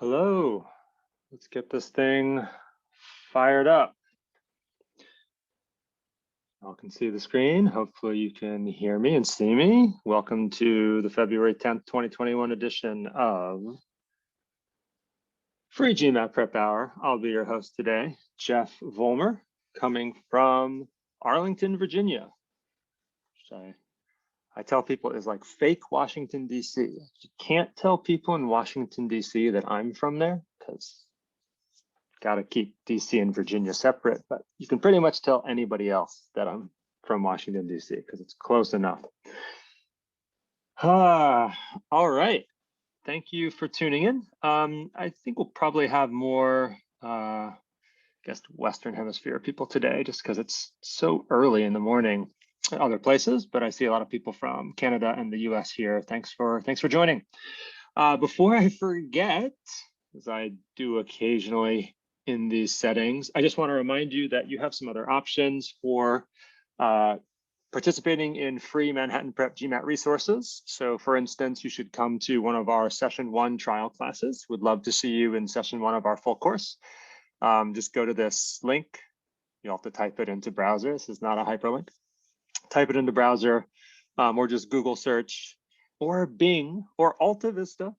Hello, let's get this thing fired up. Y'all can see the screen. Hopefully you can hear me and see me. Welcome to the February 10th, 2021 edition of Free GMAT Prep Hour. I'll be your host today, Jeff Vollmer, coming from Arlington, Virginia. Which I tell people is like fake Washington, D.C. You can't tell people in Washington, D.C. that I'm from there because got to keep DC and Virginia separate, but you can pretty much tell anybody else that I'm from Washington, DC, because it's close enough. All right. Thank you for tuning in. I think we'll probably have more, I guess, Western Hemisphere people today, just because it's so early in the morning in other places, but I see a lot of people from Canada and the US here. Thanks for joining. Before I forget, as I do occasionally in these settings, I just want to remind you that you have some other options for participating in free Manhattan Prep GMAT resources. So for instance, you should come to one of our session 1 trial classes. We'd love to see you in session 1 of our full course. Just go to this link. You'll have to type it into browser. This is not a hyperlink. Type it into browser or just Google search or Bing or Alta Vista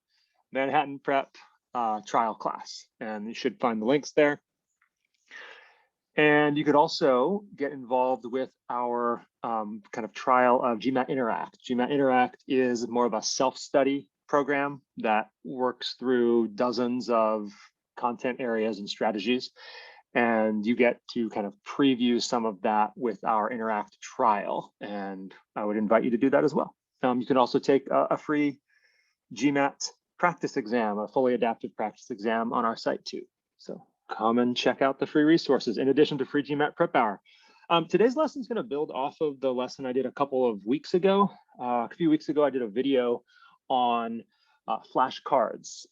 Manhattan Prep trial class, and you should find the links there. And you could also get involved with our kind of trial of GMAT Interact. GMAT Interact is more of a self-study program that works through dozens of content areas and strategies. And you get to kind of preview some of that with our Interact trial. And I would invite you to do that as well. You can also take a free GMAT practice exam, a fully adaptive practice exam on our site too. So come and check out the free resources in addition to free GMAT Prep Hour. Today's lesson is going to build off of the lesson I did a couple of weeks ago. A few weeks ago, I did a video on flashcards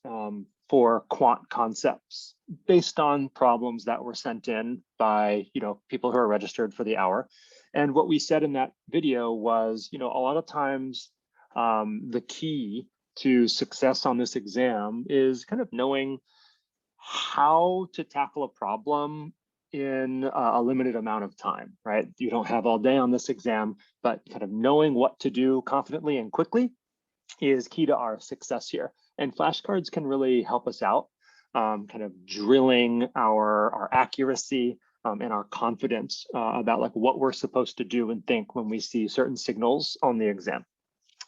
for quant concepts based on problems that were sent in by people who are registered for the hour. And what we said in that video was, a lot of times the key to success on this exam is kind of knowing how to tackle a problem in a limited amount of time, right? You don't have all day on this exam, but kind of knowing what to do confidently and quickly is key to our success here. And flashcards can really help us out, kind of drilling our accuracy and our confidence about like what we're supposed to do and think when we see certain signals on the exam.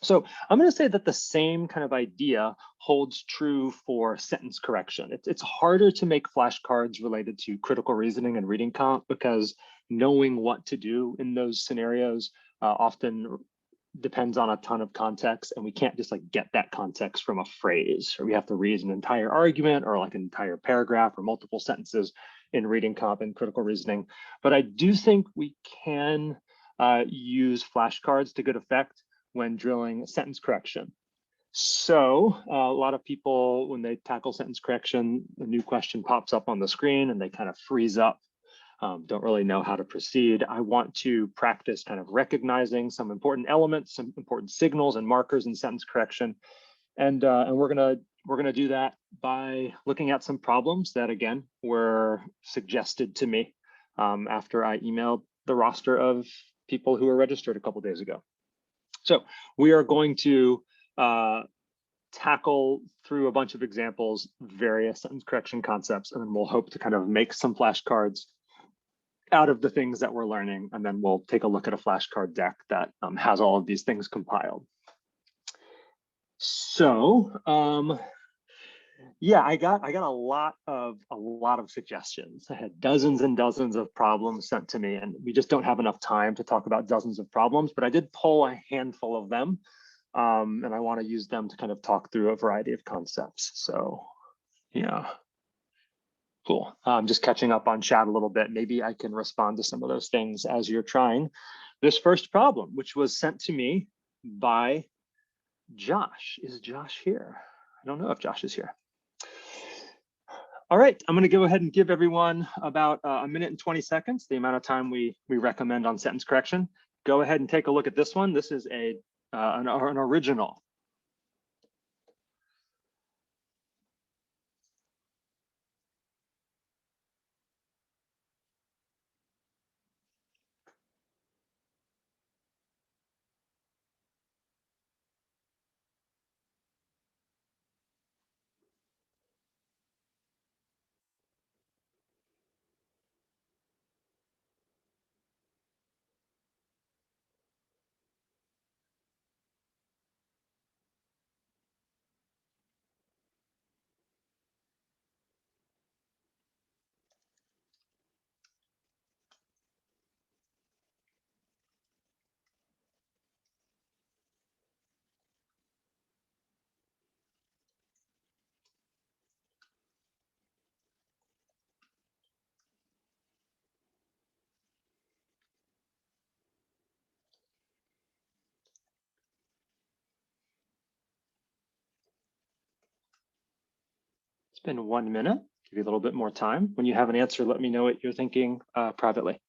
So I'm going to say that the same kind of idea holds true for sentence correction. It's harder to make flashcards related to critical reasoning and reading comp because knowing what to do in those scenarios often depends on a ton of context, and we can't just like get that context from a phrase, or we have to read an entire argument or like an entire paragraph or multiple sentences in reading comp and critical reasoning. But I do think we can use flashcards to good effect when drilling sentence correction. So a lot of people, when they tackle sentence correction, a new question pops up on the screen and they kind of freeze up, don't really know how to proceed. I want to practice kind of recognizing some important elements, some important signals and markers in sentence correction. And we're gonna do that by looking at some problems that, again, were suggested to me after I emailed the roster of people who were registered a couple days ago. So we are going to tackle through a bunch of examples, various sentence correction concepts, and then we'll hope to kind of make some flashcards out of the things that we're learning. And then we'll take a look at a flashcard deck that has all of these things compiled. So yeah, I got a lot of suggestions. I had dozens and dozens of problems sent to me, and we just don't have enough time to talk about dozens of problems, but I did pull a handful of them, and I want to use them to kind of talk through a variety of concepts. So yeah, cool. Just catching up on chat a little bit. Maybe I can respond to some of those things as you're trying this first problem, which was sent to me by Josh. Is Josh here? I don't know if Josh is here. All right, I'm going to go ahead and give everyone about a minute and 20 seconds, the amount of time we recommend on sentence correction. Go ahead and take a look at this one. This is an original. It's been 1 minute. Give you a little bit more time. When you have an answer, let me know what you're thinking privately.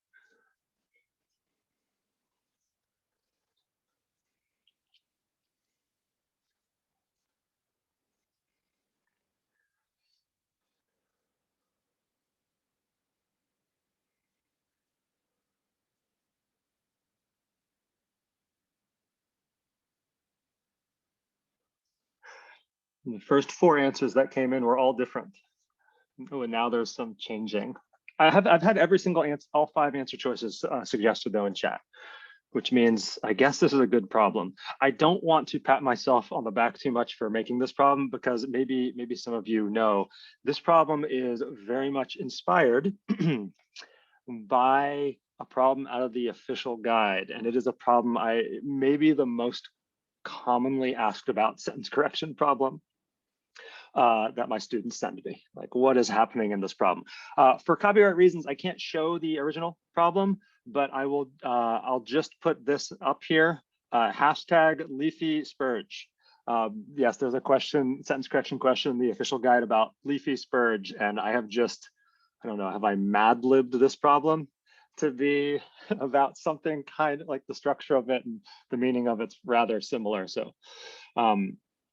And the first 4 answers that came in were all different. Oh, and now there's some changing. I've had every single answer, all 5 answer choices suggested though in chat, which means I guess this is a good problem. I don't want to pat myself on the back too much for making this problem, because maybe some of you know this problem is very much inspired by a problem out of the official guide, and it is a problem maybe the most commonly asked about sentence correction problem that my students send me. Like, what is happening in this problem? For copyright reasons, I can't show the original problem, but I will. I'll just put this up here. Hashtag leafy spurge. Yes, there's a question, sentence correction question in the official guide about leafy spurge, and I have just, I don't know, have I mad-libbed this problem to be about something kind of like the structure of it and the meaning of it's rather similar. So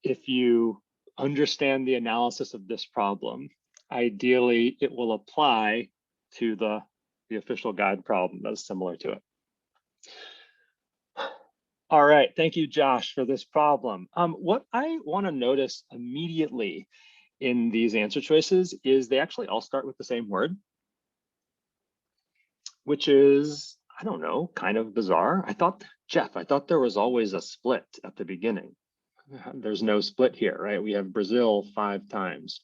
if you understand the analysis of this problem, ideally it will apply to the official guide problem that is similar to it. All right, thank you, Josh, for this problem. What I want to notice immediately in these answer choices is they actually all start with the same word, which is, I don't know, kind of bizarre. Jeff, I thought there was always a split at the beginning. There's no split here, right? We have Brazil 5 times.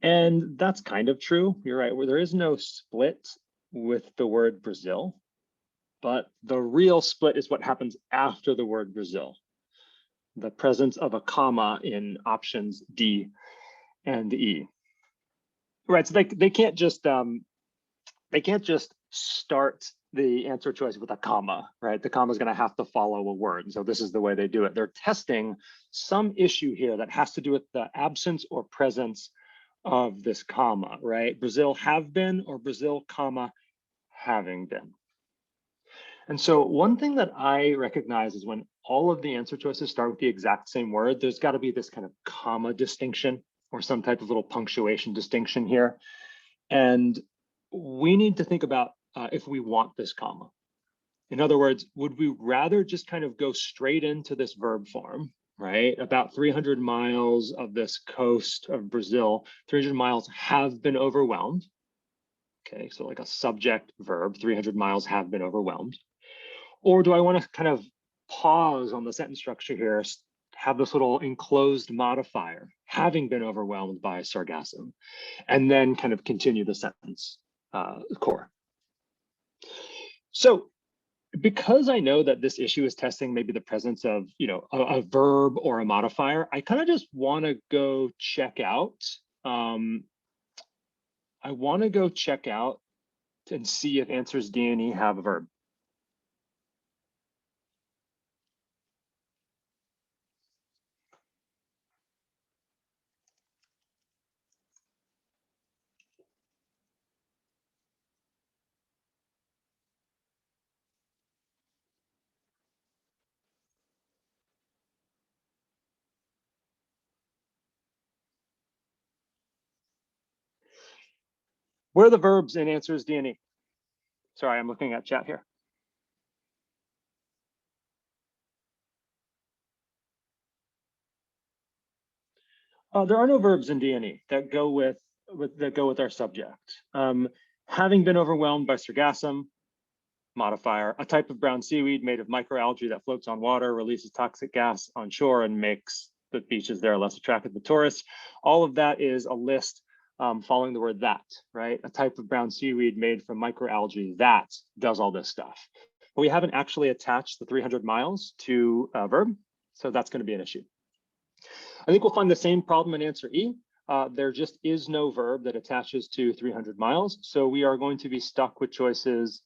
And that's kind of true. You're right, where there is no split with the word Brazil, but the real split is what happens after the word Brazil. The presence of a comma in options D and E. Right, so they can't just start the answer choice with a comma, right? The comma is going to have to follow a word. So this is the way they do it. They're testing some issue here that has to do with the absence or presence of this comma, right? Brazil have been or Brazil, comma, having been. And so one thing that I recognize is when all of the answer choices start with the exact same word, there's got to be this kind of comma distinction or some type of little punctuation distinction here. And we need to think about if we want this comma. In other words, would we rather just kind of go straight into this verb form, right? About 300 miles of this coast of Brazil, 300 miles have been overwhelmed. Okay, so like a subject verb, 300 miles have been overwhelmed. Or do I want to kind of pause on the sentence structure here, have this little enclosed modifier, having been overwhelmed by sargassum, and then kind of continue the sentence core. So because I know that this issue is testing maybe the presence of, you know, a verb or a modifier, I kind of just want to go check out. I want to go check out and see if answers D and E have a verb. Where are the verbs in answers D and E? Sorry, I'm looking at chat here. There are no verbs in D and E that go with our subject. Having been overwhelmed by sargassum, modifier, a type of brown seaweed made of microalgae that floats on water, releases toxic gas on shore, and makes the beaches there less attractive to tourists. All of that is a list following the word that, right? A type of brown seaweed made from microalgae that does all this stuff. But we haven't actually attached the 300 miles to a verb, so that's going to be an issue. I think we'll find the same problem in answer E. There just is no verb that attaches to 300 miles, so we are going to be stuck with choices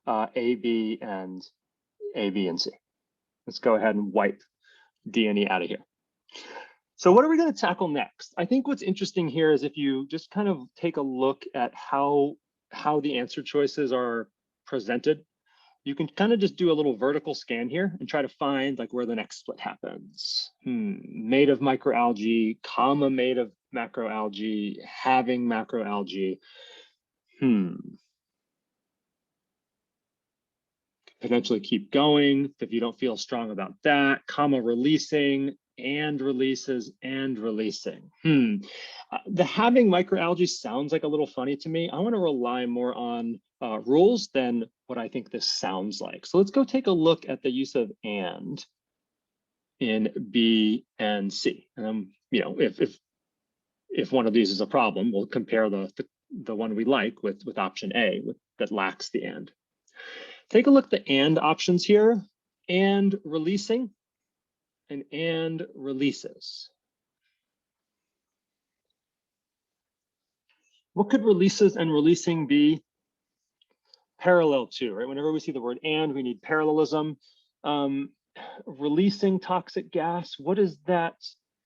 A, B, and C. Let's go ahead and wipe D and E out of here. So what are we going to tackle next? I think what's interesting here is if you just kind of take a look at how the answer choices are presented, you can kind of just do a little vertical scan here and try to find like where the next split happens. Made of microalgae, comma, made of macroalgae, having macroalgae. Potentially keep going if you don't feel strong about that, comma, releasing, and releases and releasing. The having microalgae sounds like a little funny to me. I want to rely more on rules than what I think this sounds like. So let's go take a look at the use of and in B and C. And you know, if one of these is a problem, we'll compare the one we like with option A that lacks the and. Take a look at the and options here, and releasing and releases. What could releases and releasing be parallel to, right? Whenever we see the word and, we need parallelism. Releasing toxic gas, what is that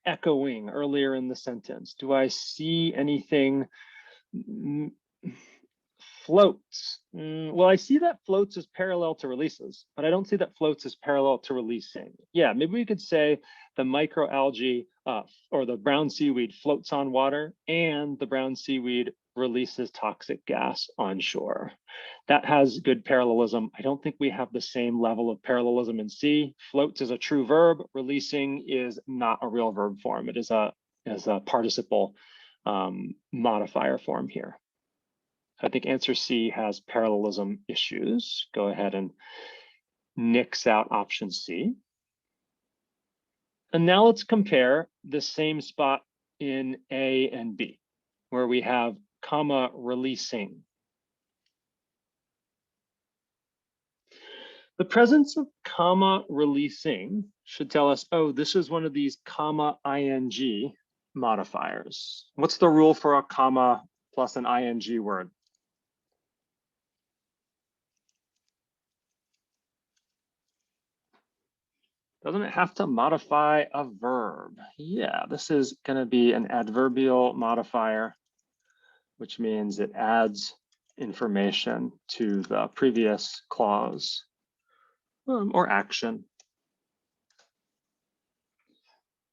echoing earlier in the sentence? Do I see anything? Floats. Well, I see that floats is parallel to releases, but I don't see that floats is parallel to releasing. Yeah, maybe we could say the microalgae or the brown seaweed floats on water and the brown seaweed releases toxic gas on shore. That has good parallelism. I don't think we have the same level of parallelism in C. Floats is a true verb. Releasing is not a real verb form. It is a participle modifier form here. I think answer C has parallelism issues. Go ahead and nix out option C. And now let's compare the same spot in A and B, where we have comma releasing. The presence of comma releasing should tell us, oh, this is one of these comma ing modifiers. What's the rule for a comma plus an ing word? Doesn't it have to modify a verb? Yeah, this is going to be an adverbial modifier, which means it adds information to the previous clause or action.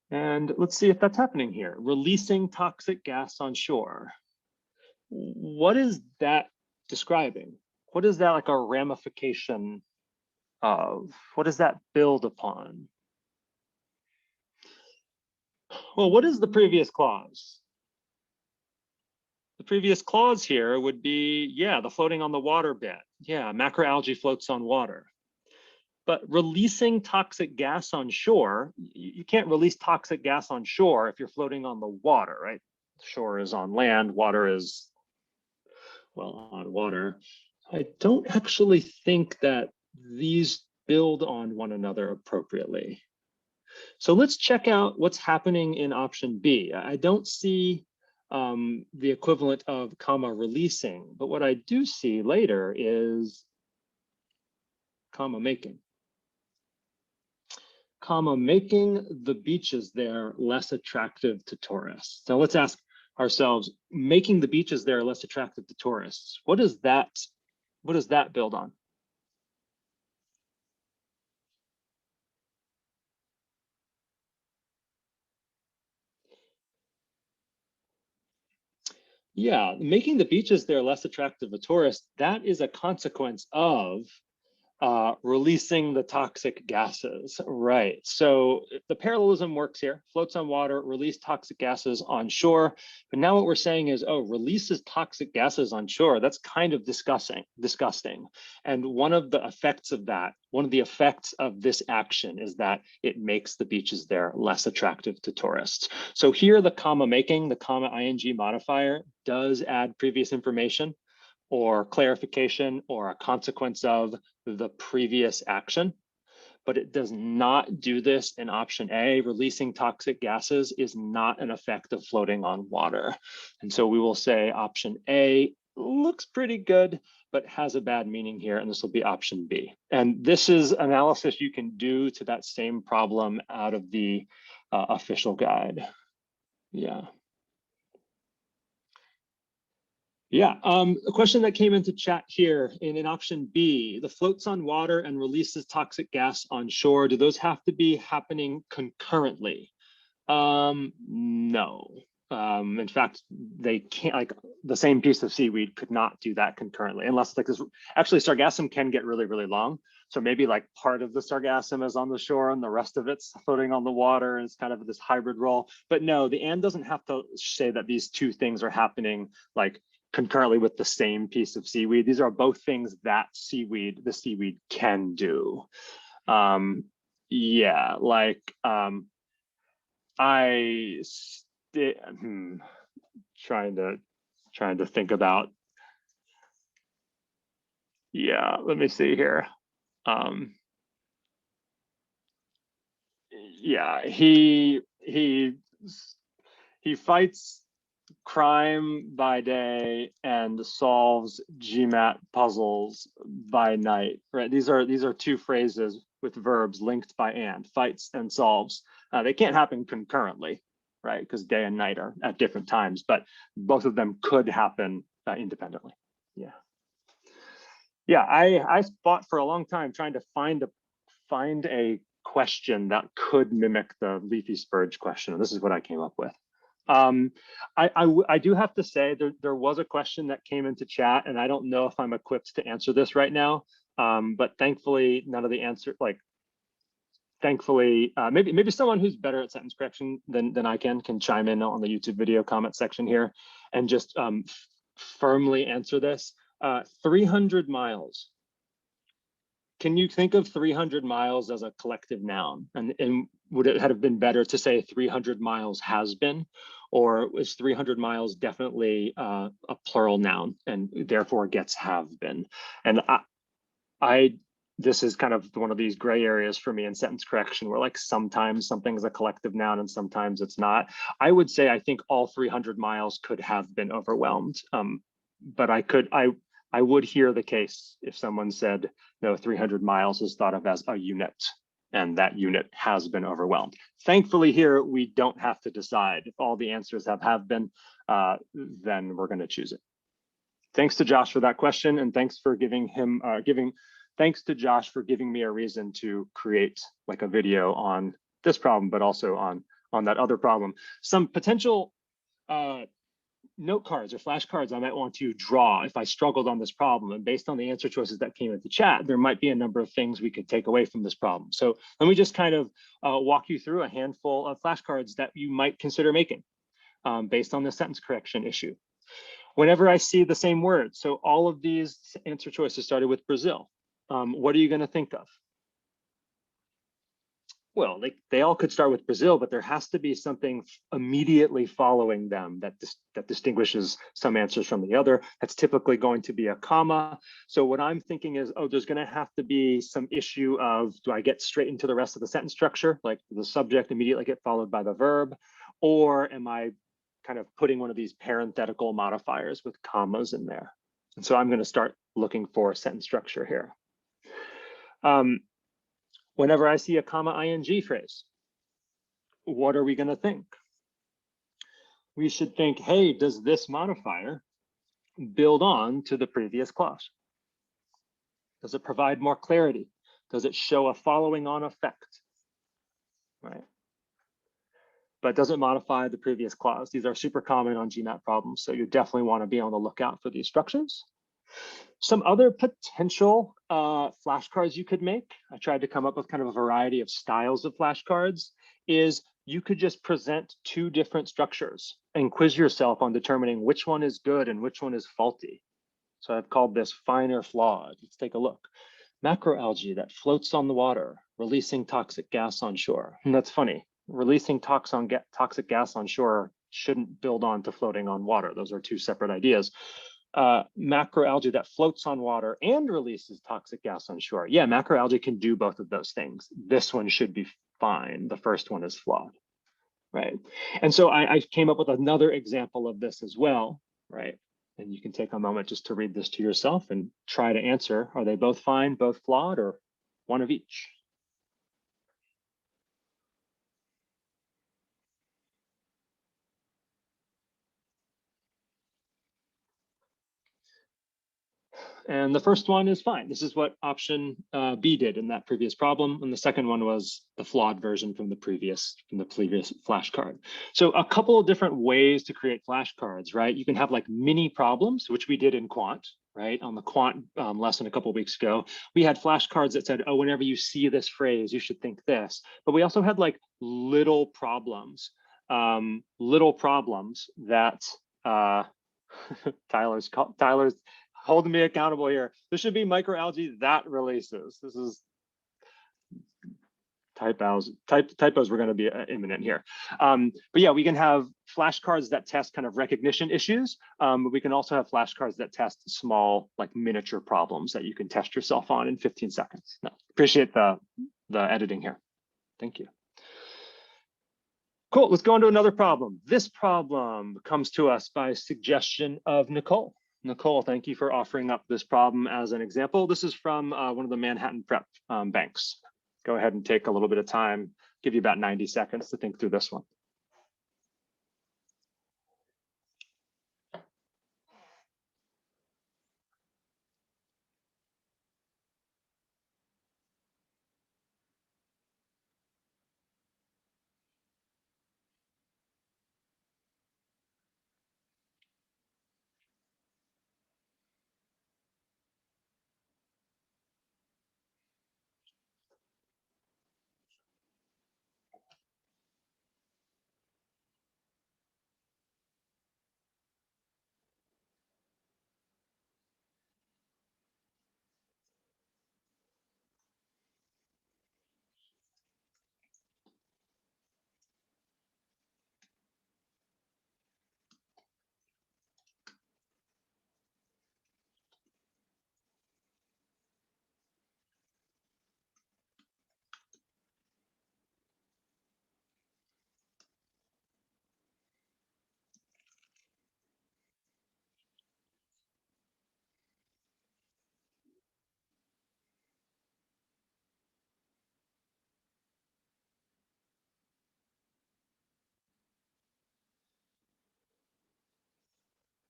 And let's see if that's happening here. Releasing toxic gas on shore. What is that describing? What is that like a ramification of? What does that build upon? Well, what is the previous clause? The previous clause here would be, yeah, the floating on the water bit. Yeah, macroalgae floats on water. But releasing toxic gas on shore, you can't release toxic gas on shore if you're floating on the water, right? Shore is on land, water is, well, on water. I don't actually think that these build on one another appropriately. So let's check out what's happening in option B. I don't see the equivalent of comma releasing, but what I do see later is comma making. Comma making the beaches there less attractive to tourists. So let's ask ourselves, making the beaches there less attractive to tourists. What does that build on? Yeah, making the beaches there less attractive to tourists, that is a consequence of releasing the toxic gases, right? So the parallelism works here, floats on water, release toxic gases on shore. But now what we're saying is, oh, releases toxic gases on shore, that's kind of disgusting. And one of the effects of that, one of the effects of this action is that it makes the beaches there less attractive to tourists. So here the comma making, the comma ing modifier does add previous information or clarification or a consequence of the previous action, but it does not do this in option A. Releasing toxic gases is not an effect of floating on water. And so we will say option A looks pretty good, but has a bad meaning here, and this will be option B. And this is analysis you can do to that same problem out of the official guide. Yeah. Yeah, a question that came into chat here in option B, the floats on water and releases toxic gas on shore, do those have to be happening concurrently? No. In fact, they can't, like the same piece of seaweed could not do that concurrently unless like this, actually sargassum can get really, really long. So maybe like part of the sargassum is on the shore and the rest of it's floating on the water and it's kind of this hybrid role. But no, the and doesn't have to say that these two things are happening like concurrently with the same piece of seaweed. These are both things that the seaweed can do. Yeah, like trying to think about. Yeah, let me see here. Yeah, he fights crime by day and solves GMAT puzzles by night, right? These are two phrases with verbs linked by and, fights and solves. They can't happen concurrently, right? Because day and night are at different times, but both of them could happen independently. Yeah. Yeah, I fought for a long time trying to find a question that could mimic the leafy spurge question, and this is what I came up with. I do have to say there was a question that came into chat, and I don't know if I'm equipped to answer this right now. But thankfully, none of the answer, like, thankfully, maybe someone who's better at sentence correction than I can chime in on the YouTube video comment section here and just firmly answer this. 300 miles. Can you think of 300 miles as a collective noun? And would it have been better to say 300 miles has been? Or is 300 miles definitely a plural noun and therefore gets have been? And this is kind of one of these gray areas for me in sentence correction where like sometimes something's a collective noun and sometimes it's not. I would say I think all 300 miles could have been overwhelmed. But I would hear the case if someone said, no, 300 miles is thought of as a unit and that unit has been overwhelmed. Thankfully here, we don't have to decide. If all the answers have been, then we're gonna choose it. Thanks to Josh for that question, and thanks for thanks to Josh for giving me a reason to create like a video on this problem, but also on that other problem. Some potential note cards or flashcards I might want to draw if I struggled on this problem. And based on the answer choices that came into chat, there might be a number of things we could take away from this problem. So let me just kind of walk you through a handful of flashcards that you might consider making based on the sentence correction issue. Whenever I see the same word, so all of these answer choices started with Brazil, what are you going to think of? Well, they all could start with Brazil, but there has to be something immediately following them that distinguishes some answers from the other. That's typically going to be a comma. So what I'm thinking is, oh, there's going to have to be some issue of, do I get straight into the rest of the sentence structure, like the subject immediately get followed by the verb, or am I kind of putting one of these parenthetical modifiers with commas in there? And so I'm going to start looking for sentence structure here. Whenever I see a comma ing phrase, what are we going to think? We should think, hey, does this modifier build on to the previous clause? Does it provide more clarity? Does it show a following on effect? Right. But does it modify the previous clause? These are super common on GMAT problems, so you definitely want to be on the lookout for these structures. Some other potential flashcards you could make, I tried to come up with kind of a variety of styles of flashcards, is you could just present two different structures and quiz yourself on determining which one is good and which one is faulty. So I've called this fine or flawed. Let's take a look. Macroalgae that floats on the water, releasing toxic gas on shore. And that's funny. Releasing toxic gas on shore shouldn't build on to floating on water. Those are two separate ideas. Macroalgae that floats on water and releases toxic gas on shore. Yeah, macroalgae can do both of those things. This one should be fine. The first one is flawed, right? And so I came up with another example of this as well, right? And you can take a moment just to read this to yourself and try to answer, are they both fine, both flawed, or one of each? And the first one is fine. This is what option B did in that previous problem. And the second one was the flawed version from the previous flashcard. So a couple of different ways to create flashcards, right? You can have like mini problems, which we did in quant, right? On the quant lesson a couple of weeks ago, we had flashcards that said, oh, whenever you see this phrase, you should think this. But we also had like little problems that Tyler's holding me accountable here. This should be microalgae that releases. This is typos. Typos were going to be imminent here. But yeah, we can have flashcards that test kind of recognition issues. But we can also have flashcards that test small, like miniature problems that you can test yourself on in 15 seconds. No, appreciate the editing here. Thank you. Cool, let's go on to another problem. This problem comes to us by suggestion of Nicole. Nicole, thank you for offering up this problem as an example. This is from one of the Manhattan Prep banks. Go ahead and take a little bit of time, give you about 90 seconds to think through this one.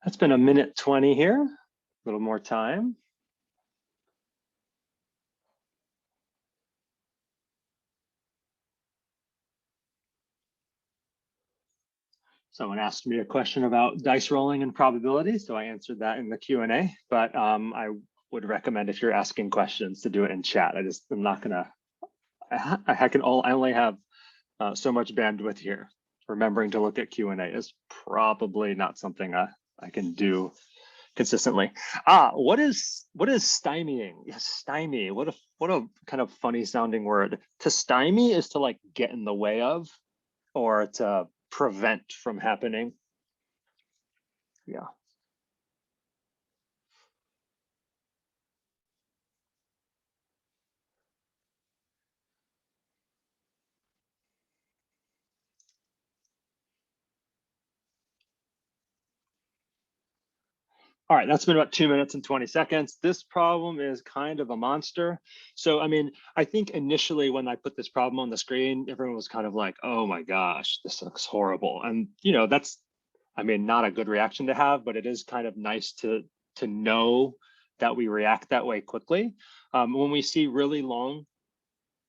That's been a minute 20 here, a little more time. Someone asked me a question about dice rolling and probability, so I answered that in the Q&A, but I would recommend if you're asking questions to do it in chat. I'm not gonna, I only have so much bandwidth here. Remembering to look at Q&A is probably not something I can do consistently. What is stymieing? Yes, stymie. What a kind of funny sounding word. To stymie is to like get in the way of, or to prevent from happening. Yeah. All right, that's been about 2 minutes and 20 seconds. This problem is kind of a monster. So, I mean, I think initially when I put this problem on the screen, everyone was kind of like, oh my gosh, this looks horrible. And, you know, that's, I mean, not a good reaction to have, but it is kind of nice to know that we react that way quickly. When we see really long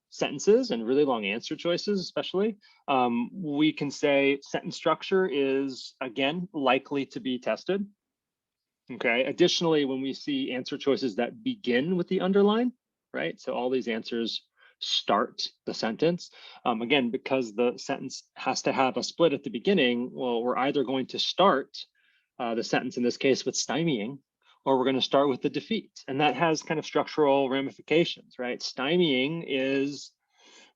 sentences and really long answer choices, especially, we can say sentence structure is, again, likely to be tested. Okay, additionally, when we see answer choices that begin with the underline, right? So all these answers start the sentence. Again, because the sentence has to have a split at the beginning, well, we're either going to start the sentence in this case with stymieing, or we're going to start with the defeat. And that has kind of structural ramifications, right? Stymieing is,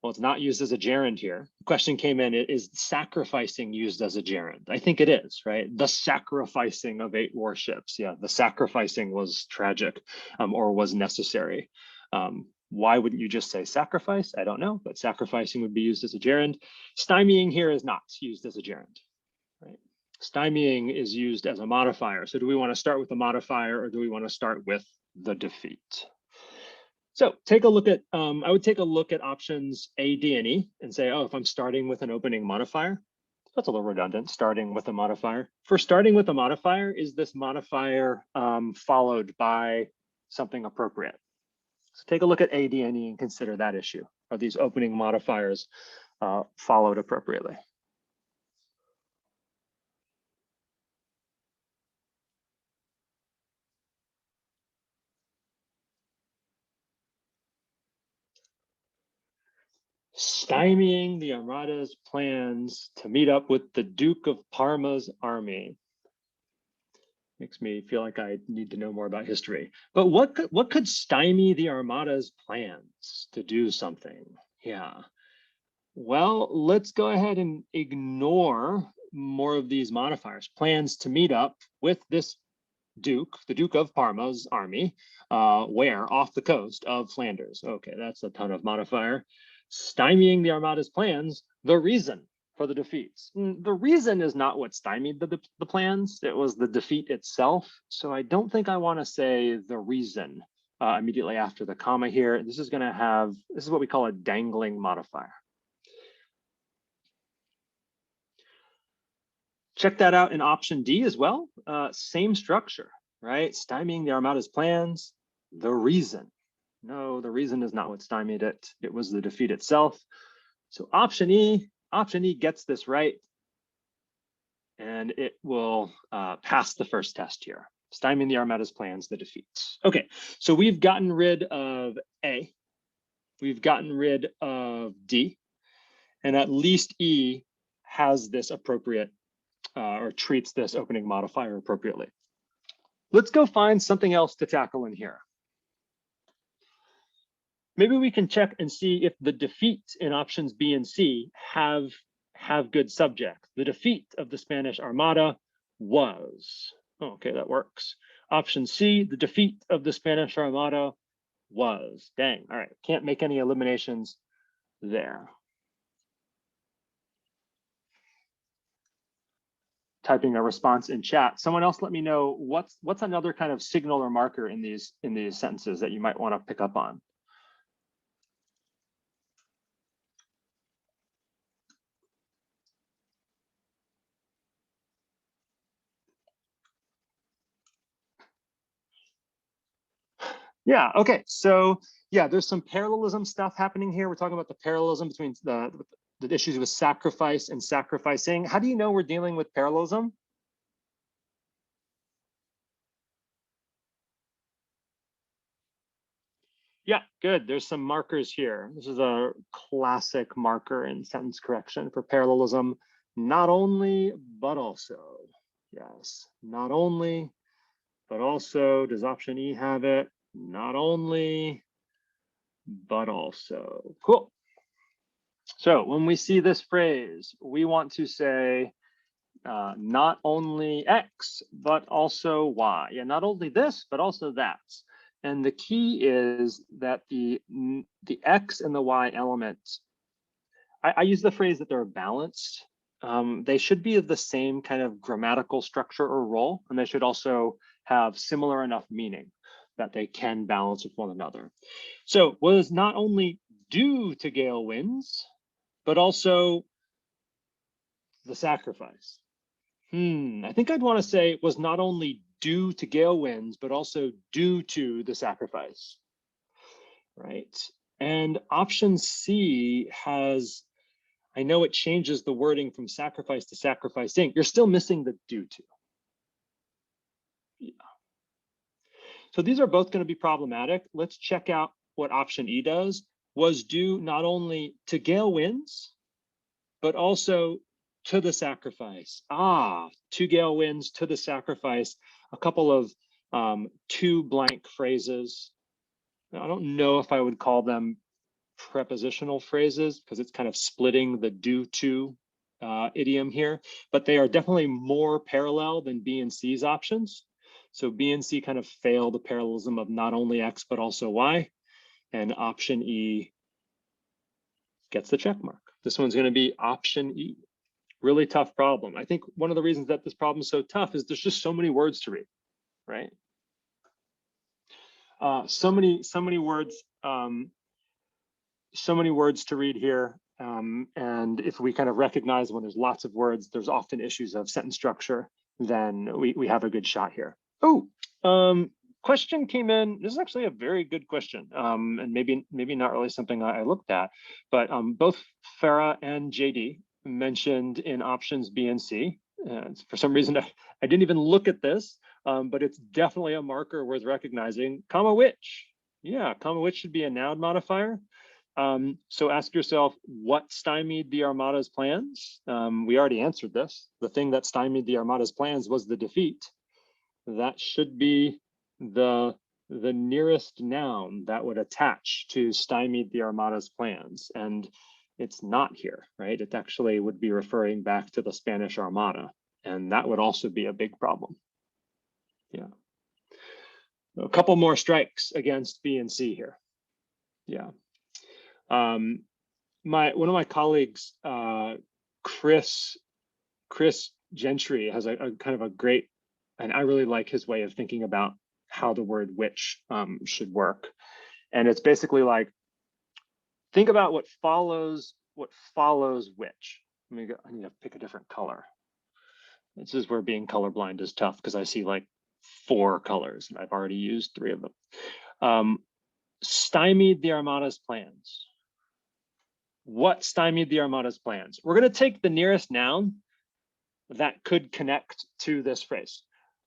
well, it's not used as a gerund here. The question came in, is sacrificing used as a gerund? I think it is, right? The sacrificing of 8 warships. Yeah, the sacrificing was tragic or was necessary. Why wouldn't you just say sacrifice? I don't know, but sacrificing would be used as a gerund. Stymieing here is not used as a gerund, right? Stymieing is used as a modifier. So do we want to start with the modifier or do we want to start with the defeat? So take a look at, I would take a look at options A, D, and E and say, oh, if I'm starting with an opening modifier, that's a little redundant, starting with a modifier. For starting with a modifier, is this modifier followed by something appropriate. So take a look at A, D, and E and consider that issue. Are these opening modifiers followed appropriately? Stymieing the Armada's plans to meet up with the Duke of Parma's army. Makes me feel like I need to know more about history. But what could stymie the Armada's plans to do something? Yeah. Well, let's go ahead and ignore more of these modifiers. Plans to meet up with this Duke, the Duke of Parma's army, where? Off the coast of Flanders. Okay, that's a ton of modifier. Stymieing the Armada's plans, the reason for the defeats. The reason is not what stymied the plans, it was the defeat itself. So I don't think I want to say the reason immediately after the comma here. This is going to have, this is what we call a dangling modifier. Check that out in option D as well. Same structure, right? Stymieing the Armada's plans, the reason. No, the reason is not what stymied it. It was the defeat itself. So option E gets this right. And it will pass the first test here. Stymieing the Armada's plans, the defeats. Okay, so we've gotten rid of A. We've gotten rid of D. And at least E has this appropriate or treats this opening modifier appropriately. Let's go find something else to tackle in here. Maybe we can check and see if the defeat in options B and C have good subject. The defeat of the Spanish Armada was. Okay, that works. Option C, the defeat of the Spanish Armada was. Dang, all right, can't make any eliminations there. Typing a response in chat. Someone else let me know what's another kind of signal or marker in these sentences that you might want to pick up on. Yeah, okay, so yeah, there's some parallelism stuff happening here. We're talking about the parallelism between the issues with sacrifice and sacrificing. How do you know we're dealing with parallelism? Yeah, good. There's some markers here. This is a classic marker in sentence correction for parallelism. Not only, but also. Yes, not only, but also. Does option E have it? Not only, but also. Cool. So when we see this phrase, we want to say not only X, but also Y. Yeah, not only this, but also that. And the key is that the X and the Y elements, I use the phrase that they're balanced. They should be of the same kind of grammatical structure or role, and they should also have similar enough meaning that they can balance with one another. So was not only due to gale winds, but also the sacrifice. I think I'd want to say was not only due to gale winds, but also due to the sacrifice, right? And option C has, I know it changes the wording from sacrifice to sacrificing. You're still missing the due to. Yeah. So these are both going to be problematic. Let's check out what option E does. Was due not only to gale winds, but also to the sacrifice. To gale winds, to the sacrifice. A couple of two blank phrases. I don't know if I would call them prepositional phrases because it's kind of splitting the due to idiom here, but they are definitely more parallel than B and C's options. So B and C kind of fail the parallelism of not only X, but also Y, and option E gets the check mark. This one's going to be option E. Really tough problem. I think one of the reasons that this problem is so tough is there's just so many words to read, right? So many words to read here. And if we kind of recognize when there's lots of words, there's often issues of sentence structure, then we have a good shot here. question came in. This is actually a very good question, and maybe not really something I looked at, but both Farah and JD mentioned in options B and C. For some reason, I didn't even look at this, but it's definitely a marker worth recognizing. Comma which, yeah, comma which should be a noun modifier. So ask yourself, what stymied the Armada's plans? We already answered this. The thing that stymied the Armada's plans was the defeat. That should be the nearest noun that would attach to stymied the Armada's plans. And it's not here, right? It actually would be referring back to the Spanish Armada. And that would also be a big problem. Yeah. A couple more strikes against B and C here. Yeah. One of my colleagues, Chris Gentry, has a kind of a great, and I really like his way of thinking about how the word which should work. And it's basically like, think about what follows which. I need to pick a different color. This is where being colorblind is tough because I see like 4 colors and I've already used 3 of them. Stymied the Armada's plans. What stymied the Armada's plans? We're going to take the nearest noun that could connect to this phrase.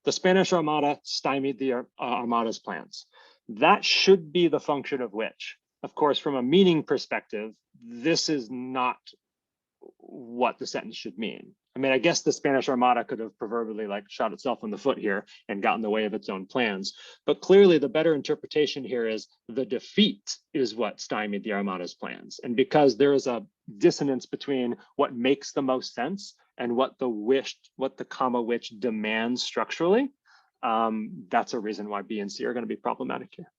The Spanish Armada stymied the Armada's plans. That should be the function of which. Of course, from a meaning perspective, this is not what the sentence should mean. I mean, I guess the Spanish Armada could have proverbially like shot itself in the foot here and got in the way of its own plans. But clearly the better interpretation here is the defeat is what stymied the Armada's plans. And because there is a dissonance between what makes the most sense and what the comma which demands structurally, that's a reason why B and C are going to be problematic here.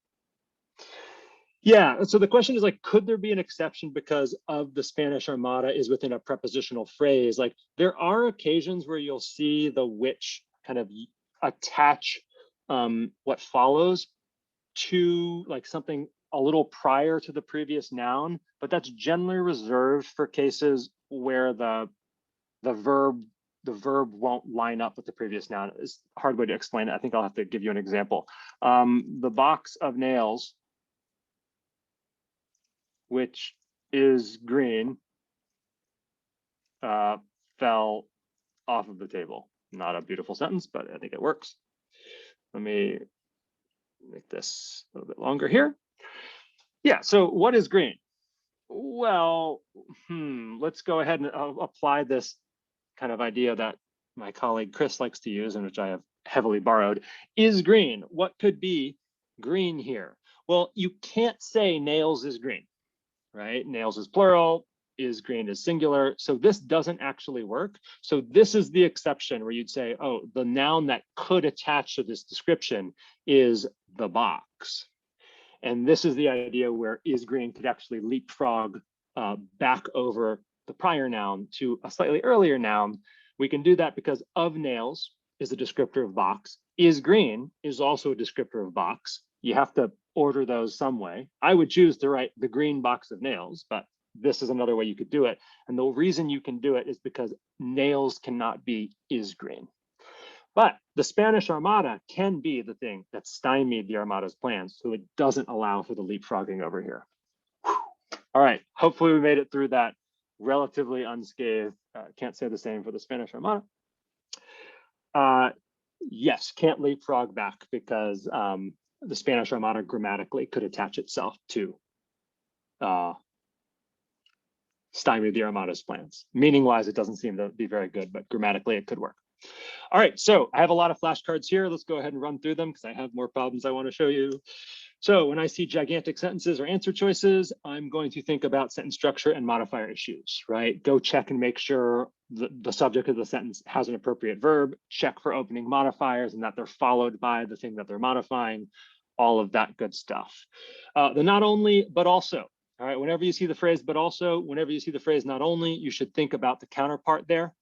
Yeah, so the question is like, could there be an exception because of the Spanish Armada is within a prepositional phrase? Like there are occasions where you'll see the which kind of attach what follows to like something a little prior to the previous noun, but that's generally reserved for cases where the verb won't line up with the previous noun. It's a hard way to explain it. I think I'll have to give you an example. The box of nails, which is green, fell off of the table. Not a beautiful sentence, but I think it works. Let me make this a little bit longer here. Yeah, so what is green? Well, let's go ahead and apply this kind of idea that my colleague Chris likes to use and which I have heavily borrowed. Is green, what could be green here? Well, you can't say nails is green. Right? Nails is plural, is green is singular. So this doesn't actually work. So this is the exception where you'd say, oh, the noun that could attach to this description is the box. And this is the idea where is green could actually leapfrog back over the prior noun to a slightly earlier noun. We can do that because of nails is a descriptor of box. Is green is also a descriptor of box. You have to order those some way. I would choose to write the green box of nails, but this is another way you could do it. And the reason you can do it is because nails cannot be is green. But the Spanish Armada can be the thing that stymied the Armada's plans, so it doesn't allow for the leapfrogging over here. Whew. All right, hopefully we made it through that relatively unscathed. Can't say the same for the Spanish Armada. Yes, can't leapfrog back because the Spanish Armada grammatically could attach itself to stymie the Armada's plans. Meaning-wise, it doesn't seem to be very good, but grammatically it could work. All right, so I have a lot of flashcards here. Let's go ahead and run through them because I have more problems I want to show you. So when I see gigantic sentences or answer choices, I'm going to think about sentence structure and modifier issues, right? Go check and make sure the subject of the sentence has an appropriate verb, check for opening modifiers and that they're followed by the thing that they're modifying, all of that good stuff. The not only, but also, all right, whenever you see the phrase, but also, whenever you see the phrase not only, you should think about the counterpart there.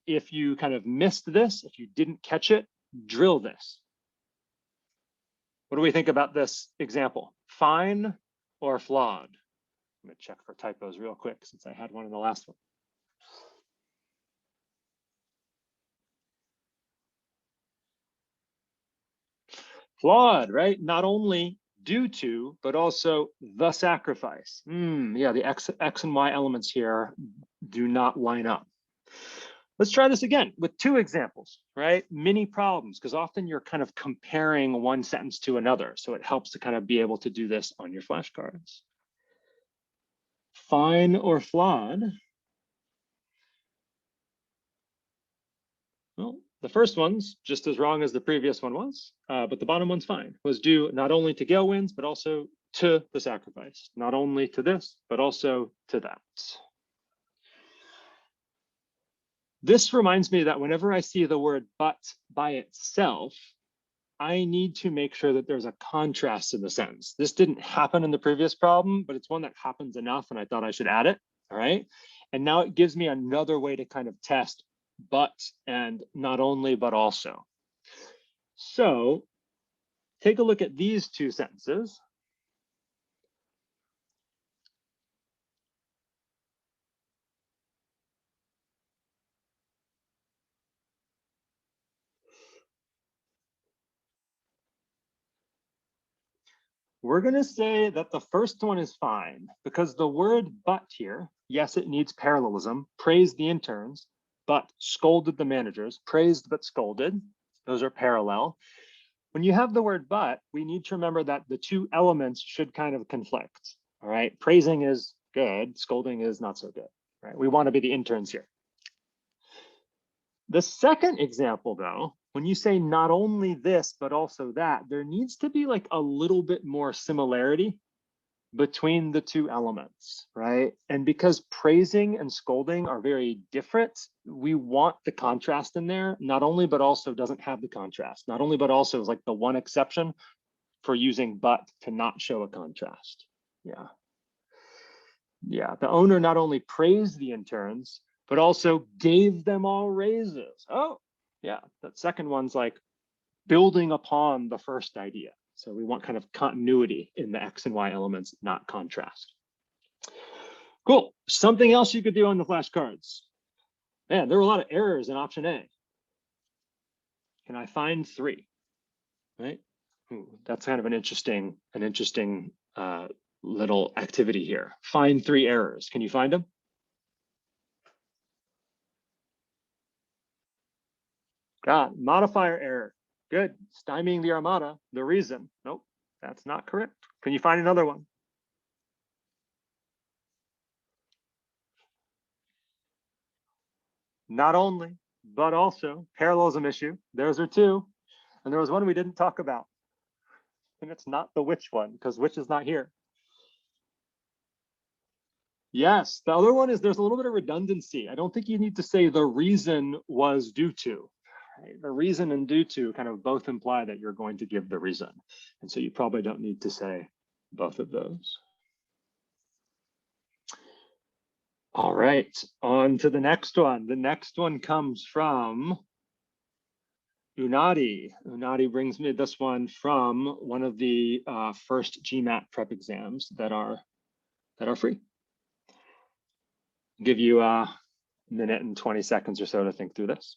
If you kind of missed this, if you didn't catch it, drill this. What do we think about this example? Fine or flawed? I'm gonna check for typos real quick since I had one in the last one. Flawed, right? Not only due to, but also the sacrifice. Yeah, the X and Y elements here do not line up. Let's try this again with two examples, right? Mini problems, because often you're kind of comparing one sentence to another. So it helps to kind of be able to do this on your flashcards. Fine or flawed? Well, the first one's just as wrong as the previous one was, but the bottom one's fine. Was due not only to Gale wins, but also to the sacrifice. Not only to this, but also to that. This reminds me that whenever I see the word but by itself, I need to make sure that there's a contrast in the sentence. This didn't happen in the previous problem, but it's one that happens enough and I thought I should add it, all right? And now it gives me another way to kind of test but and not only, but also. So take a look at these two sentences. We're going to say that the first one is fine because the word but here, yes, it needs parallelism, praised the interns, but scolded the managers, praised but scolded. Those are parallel. When you have the word but, we need to remember that the two elements should kind of conflict. All right, praising is good, scolding is not so good. Right? We want to be the interns here. The second example, though, when you say not only this, but also that, there needs to be like a little bit more similarity between the two elements, right? And because praising and scolding are very different, we want the contrast in there. Not only, but also doesn't have the contrast. Not only, but also is like the one exception for using but to not show a contrast. Yeah. Yeah, the owner not only praised the interns, but also gave them all raises. Oh, yeah, that second one's like building upon the first idea. So we want kind of continuity in the X and Y elements, not contrast. Cool. Something else you could do on the flashcards. Man, there were a lot of errors in option A. Can I find 3? Right? Ooh, that's kind of an interesting little activity here. Find 3 errors. Can you find them? God, modifier error. Good. Stymieing the armada. The reason. Nope, that's not correct. Can you find another one? Not only, but also parallelism issue. Those are 2. And there was one we didn't talk about. And it's not the which one, because which is not here. Yes, the other one is there's a little bit of redundancy. I don't think you need to say the reason was due to. Right? The reason and due to kind of both imply that you're going to give the reason. And so you probably don't need to say both of those. All right, on to the next one. The next one comes from Unadi. Unadi brings me this one from one of the first GMAT prep exams that are free. I'll give you a minute and 20 seconds or so to think through this.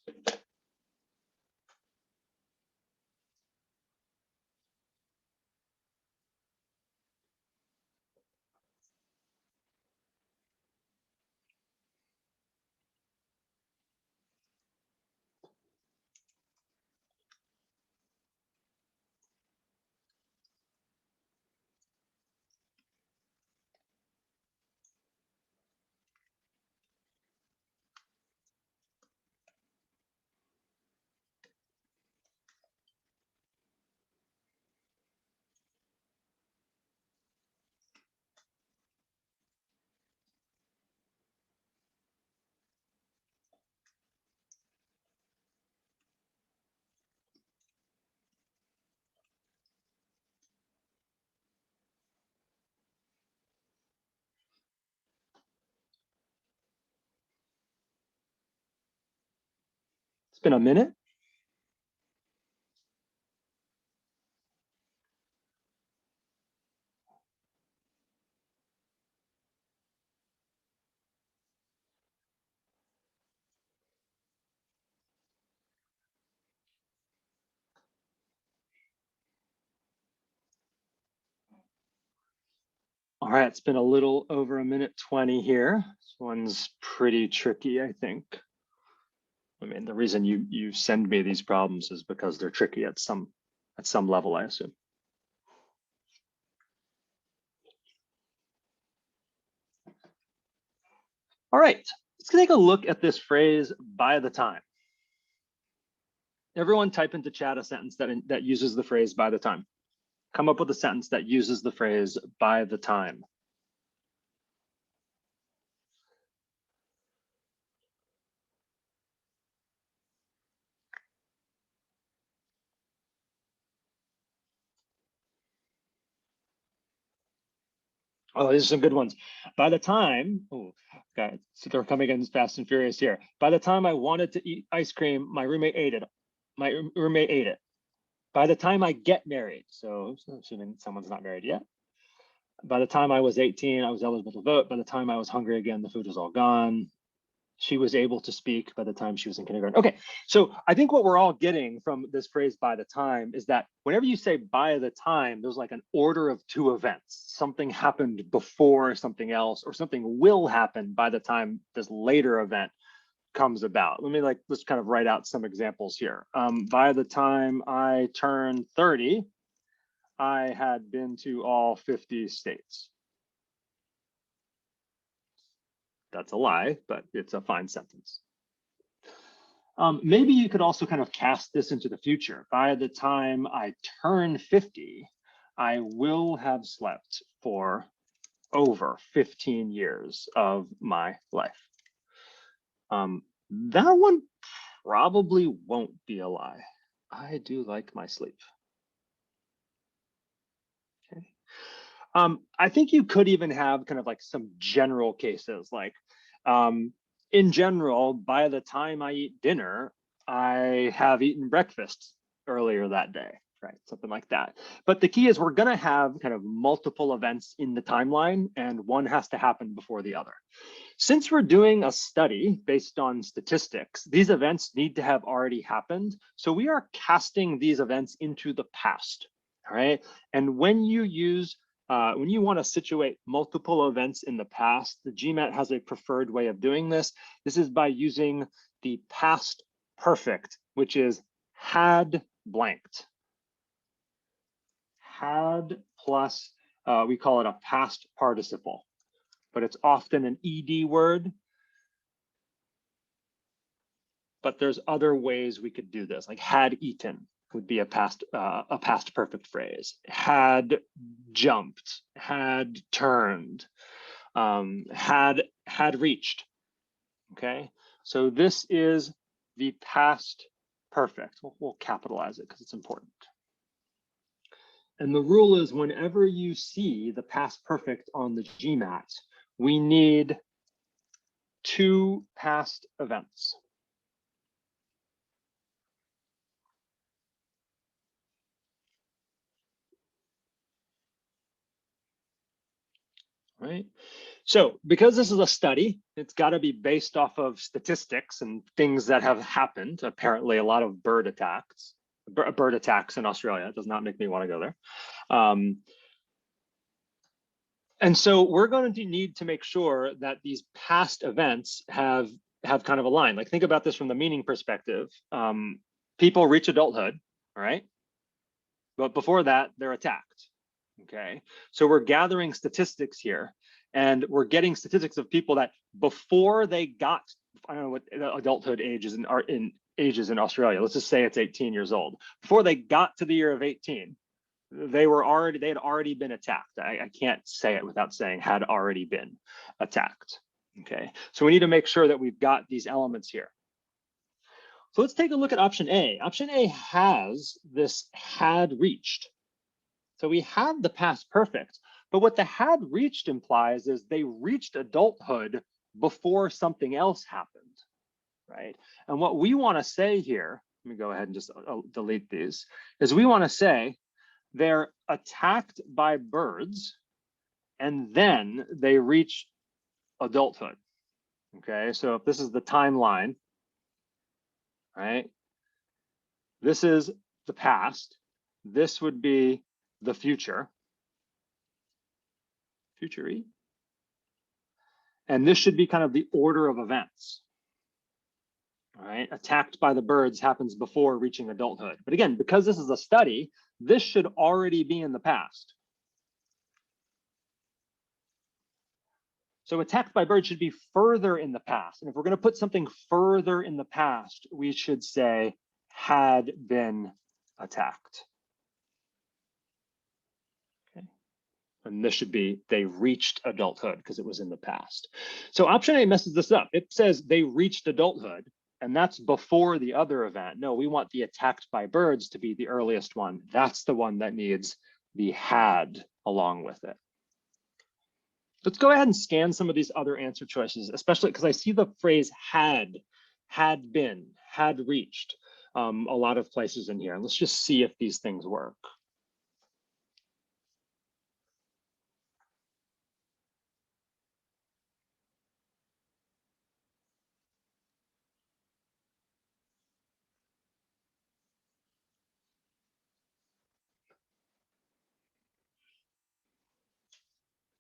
It's been a minute. All right, it's been a little over 1:20 here. This one's pretty tricky, I think. I mean, the reason you send me these problems is because they're tricky at some level, I assume. All right, let's take a look at this phrase by the time. Everyone type into chat a sentence that uses the phrase by the time. Come up with a sentence that uses the phrase by the time. Oh, these are some good ones. By the time, oh, okay, so they're coming in fast and furious here. By the time I wanted to eat ice cream, my roommate ate it. My roommate ate it. By the time I get married, so assuming someone's not married yet. By the time I was 18, I was eligible to vote. By the time I was hungry again, the food was all gone. She was able to speak by the time she was in kindergarten. Okay, so I think what we're all getting from this phrase by the time is that whenever you say by the time, there's like an order of two events. Something happened before something else, or something will happen by the time this later event comes about. Let's kind of write out some examples here. By the time I turned 30, I had been to all 50 states. That's a lie, but it's a fine sentence. Maybe you could also kind of cast this into the future. By the time I turn 50, I will have slept for over 15 years of my life. That one probably won't be a lie. I do like my sleep. Okay. I think you could even have kind of like some general cases, like in general, by the time I eat dinner, I have eaten breakfast earlier that day, right? Something like that. But the key is we're going to have kind of multiple events in the timeline, and one has to happen before the other. Since we're doing a study based on statistics, these events need to have already happened. So we are casting these events into the past, all right? And when you want to situate multiple events in the past, the GMAT has a preferred way of doing this. This is by using the past perfect, which is had blanked. Had plus, we call it a past participle, but it's often an ED word. But there's other ways we could do this, like had eaten would be a past perfect phrase. Had jumped, had turned, had reached. Okay, so this is the past perfect. We'll capitalize it because it's important. And the rule is whenever you see the past perfect on the GMAT, we need two past events. Right? So because this is a study, it's got to be based off of statistics and things that have happened. Apparently, a lot of bird attacks in Australia. It does not make me want to go there. And so we're going to need to make sure that these past events have kind of aligned. Like think about this from the meaning perspective. People reach adulthood, all right? But before that, they're attacked. Okay, so we're gathering statistics here, and we're getting statistics of people that before they got, I don't know what adulthood age is in ages in Australia. Let's just say it's 18 years old. Before they got to the year of 18, they had already been attacked. I can't say it without saying had already been attacked. Okay, so we need to make sure that we've got these elements here. So let's take a look at option A. Option A has this had reached. So we have the past perfect, but what the had reached implies is they reached adulthood before something else happened, right? And what we want to say here, let me go ahead and just delete these, is we want to say they're attacked by birds and then they reach adulthood. Okay, so if this is the timeline, right? This is the past. This would be the future. future-y. And this should be kind of the order of events. All right, attacked by the birds happens before reaching adulthood. But again, because this is a study, this should already be in the past. So attacked by birds should be further in the past. And if we're going to put something further in the past, we should say had been attacked. Okay. And this should be they reached adulthood because it was in the past. So option A messes this up. It says they reached adulthood, and that's before the other event. No, we want the attacked by birds to be the earliest one. That's the one that needs the had along with it. Let's go ahead and scan some of these other answer choices, especially because I see the phrase had been, had reached a lot of places in here. Let's just see if these things work.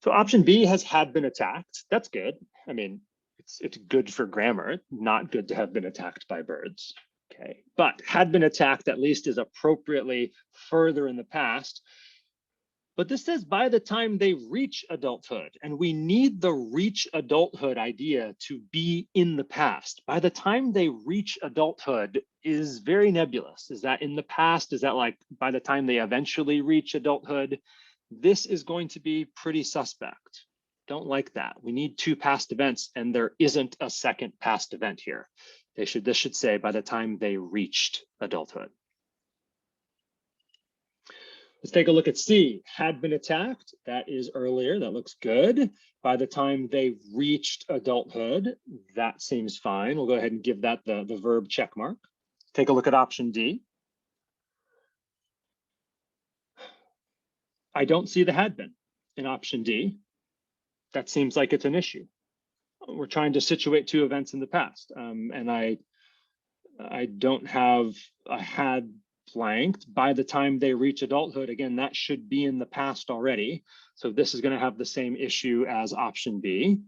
So option B has had been attacked. That's good. I mean, it's good for grammar, not good to have been attacked by birds. Okay, but had been attacked at least is appropriately further in the past. But this says by the time they reach adulthood, and we need the reach adulthood idea to be in the past. By the time they reach adulthood is very nebulous. Is that in the past? Is that like by the time they eventually reach adulthood? This is going to be pretty suspect. Don't like that. We need two past events, and there isn't a second past event here. This should say by the time they reached adulthood. Let's take a look at C. Had been attacked. That is earlier. That looks good. By the time they reached adulthood, that seems fine. We'll go ahead and give that the verb check mark. Take a look at option D. I don't see the had been in option D. That seems like it's an issue. We're trying to situate two events in the past, and I don't have a had blanked. By the time they reach adulthood, again, that should be in the past already. So this is going to have the same issue as option B.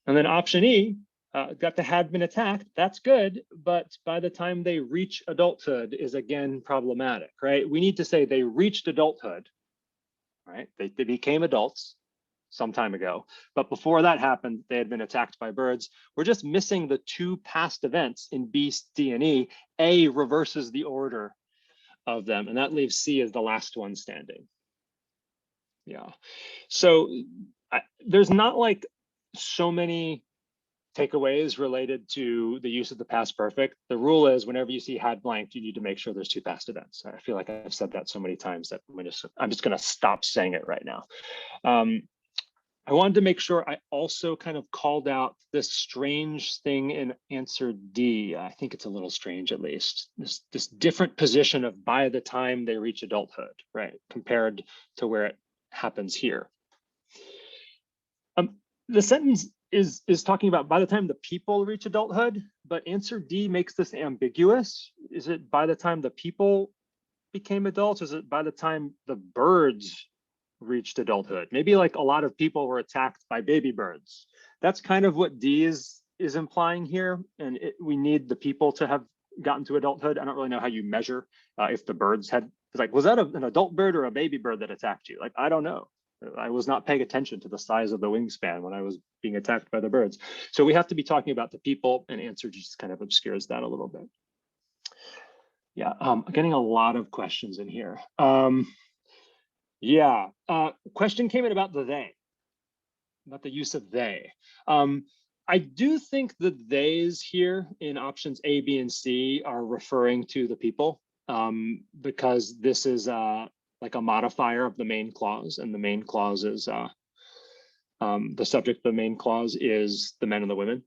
And then option E, got the had been attacked. That's good, but by the time they reach adulthood is again problematic, right? We need to say they reached adulthood, right? They became adults some time ago, but before that happened, they had been attacked by birds. We're just missing the two past events in B, D, and E. A reverses the order of them, and that leaves C as the last one standing. Yeah, so there's not like so many takeaways related to the use of the past perfect. The rule is whenever you see had blanked, you need to make sure there's two past events. I feel like I've said that so many times that I'm just going to stop saying it right now. I wanted to make sure I also kind of called out this strange thing in answer D. I think it's a little strange, at least. This different position of by the time they reach adulthood, right, compared to where it happens here. The sentence is talking about by the time the people reach adulthood, but answer D makes this ambiguous. Is it by the time the people became adults? Is it by the time the birds reached adulthood? Maybe like a lot of people were attacked by baby birds. That's kind of what D is implying here. And we need the people to have gotten to adulthood. I don't really know how you measure if the birds had, like, was that an adult bird or a baby bird that attacked you? Like, I don't know. I was not paying attention to the size of the wingspan when I was being attacked by the birds. So we have to be talking about the people, and answer just kind of obscures that a little bit. Yeah, I'm getting a lot of questions in here. Question came in about the they, about the use of they. I do think the theys here in options A, B, and C are referring to the people because this is like a modifier of the main clause, and the main clause is the subject of the main clause is the men and the women.